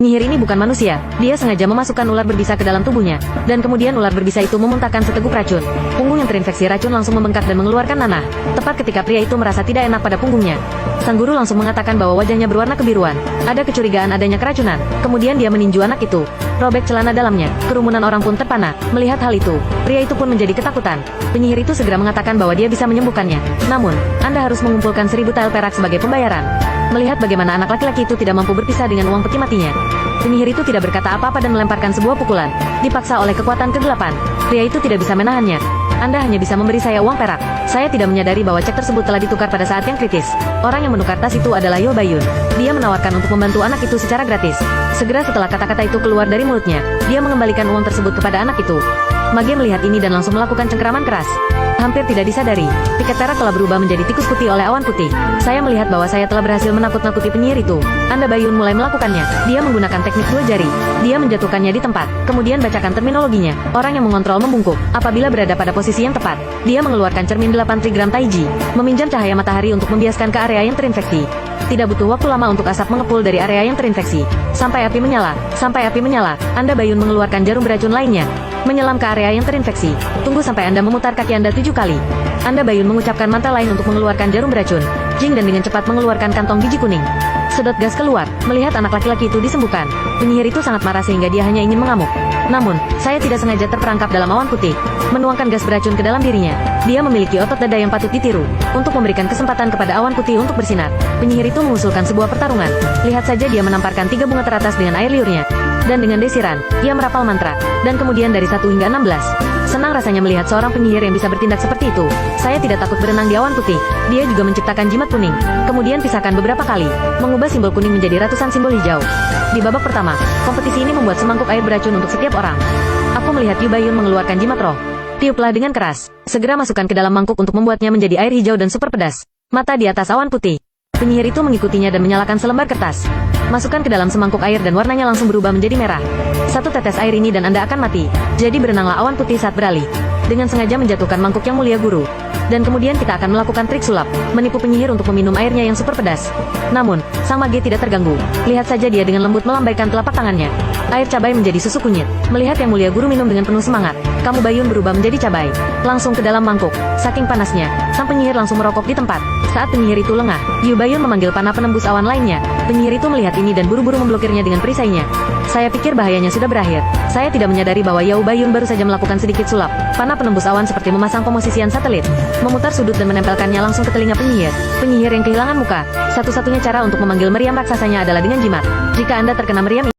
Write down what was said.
Penyihir ini bukan manusia, dia sengaja memasukkan ular berbisa ke dalam tubuhnya, dan kemudian ular berbisa itu memuntahkan seteguk racun. Punggung yang terinfeksi racun langsung membengkak dan mengeluarkan nanah. Tepat ketika pria itu merasa tidak enak pada punggungnya, sang guru langsung mengatakan bahwa wajahnya berwarna kebiruan. Ada kecurigaan adanya keracunan. Kemudian dia meninju anak itu, robek celana dalamnya. Kerumunan orang pun terpana. Melihat hal itu, pria itu pun menjadi ketakutan. Penyihir itu segera mengatakan bahwa dia bisa menyembuhkannya. Namun, Anda harus mengumpulkan 1000 tael perak sebagai pembayaran. Melihat bagaimana anak laki-laki itu tidak mampu berpisah dengan uang peti matinya, penyihir itu tidak berkata apa-apa dan melemparkan sebuah pukulan. Dipaksa oleh kekuatan kegelapan, pria itu tidak bisa menahannya. Anda hanya bisa memberi saya uang perak. Saya tidak menyadari bahwa cek tersebut telah ditukar pada saat yang kritis. Orang yang menukar tas itu adalah Yo Bayun. Dia menawarkan untuk membantu anak itu secara gratis. Segera setelah kata-kata itu keluar dari mulutnya, dia mengembalikan uang tersebut kepada anak itu. Mage melihat ini dan langsung melakukan cengkeraman keras. Hampir tidak disadari, tiket perak telah berubah menjadi tikus putih oleh awan putih. Saya melihat bahwa saya telah berhasil menakut-nakuti penyihir itu. Anda Bayun mulai melakukannya. Dia menggunakan teknik 2 jari. Dia menjatuhkannya di tempat. Kemudian bacakan terminologinya. Orang yang mengontrol membungkuk. Apabila berada pada posisi yang tepat, dia mengeluarkan cermin 8 trigram taiji, meminjam cahaya matahari untuk membiaskan ke area yang terinfeksi. Tidak butuh waktu lama untuk asap mengepul dari area yang terinfeksi. Sampai api menyala. Sampai api menyala, Anda Bayun mengeluarkan jarum beracun lainnya, menyelam ke area yang terinfeksi. Tunggu sampai Anda memutar kaki Anda 7 kali. Anda Bayun mengucapkan mantra lain untuk mengeluarkan jarum beracun. Jing dan dengan cepat mengeluarkan kantong biji kuning. Sedot gas keluar. Melihat anak laki-laki itu disembuhkan, penyihir itu sangat marah sehingga dia hanya ingin mengamuk. Namun, saya tidak sengaja terperangkap dalam awan putih, menuangkan gas beracun ke dalam dirinya. Dia memiliki otot dada yang patut ditiru. Untuk memberikan kesempatan kepada awan putih untuk bersinar, penyihir itu mengusulkan sebuah pertarungan. Lihat saja dia menamparkan 3 bunga teratas dengan air liurnya. Dan dengan desiran, ia merapal mantra. Dan kemudian dari 1 hingga 16. Senang rasanya melihat seorang penyihir yang bisa bertindak seperti itu. Saya tidak takut berenang di awan putih. Dia juga menciptakan jimat kuning. Kemudian pisahkan beberapa kali, mengubah simbol kuning menjadi ratusan simbol hijau. Di babak pertama, kompetisi ini membuat semangkuk air beracun untuk setiap orang. Aku melihat Yu Bayun mengeluarkan jimat roh. Tiuplah dengan keras. Segera masukkan ke dalam mangkuk untuk membuatnya menjadi air hijau dan super pedas. Mata di atas awan putih. Penyihir itu mengikutinya dan menyalakan selembar kertas. Masukkan ke dalam semangkuk air dan warnanya langsung berubah menjadi merah. 1 tetes air ini dan Anda akan mati. Jadi berenanglah awan putih saat beralih. Dengan sengaja menjatuhkan mangkuk yang mulia guru. Dan kemudian kita akan melakukan trik sulap, menipu penyihir untuk meminum airnya yang super pedas. Namun, sang mage tidak terganggu. Lihat saja dia dengan lembut melambaikan telapak tangannya. Air cabai menjadi susu kunyit. Melihat yang mulia guru minum dengan penuh semangat, kamu Bayun berubah menjadi cabai. Langsung ke dalam mangkuk. Saking panasnya, sang penyihir langsung merokok di tempat. Saat penyihir itu lengah, Yu Bayun memanggil panah penembus awan lainnya. Penyihir itu melihat ini dan buru-buru memblokirnya dengan perisainya. Saya pikir bahayanya sudah berakhir. Saya tidak menyadari bahwa Yao Bayun baru saja melakukan sedikit sulap. Panah penembus awan seperti memasang pemosisian satelit, memutar sudut dan menempelkannya langsung ke telinga penyihir. Penyihir yang kehilangan muka. Satu-satunya cara untuk memanggil meriam raksasanya adalah dengan jimat. Jika Anda terkena meriam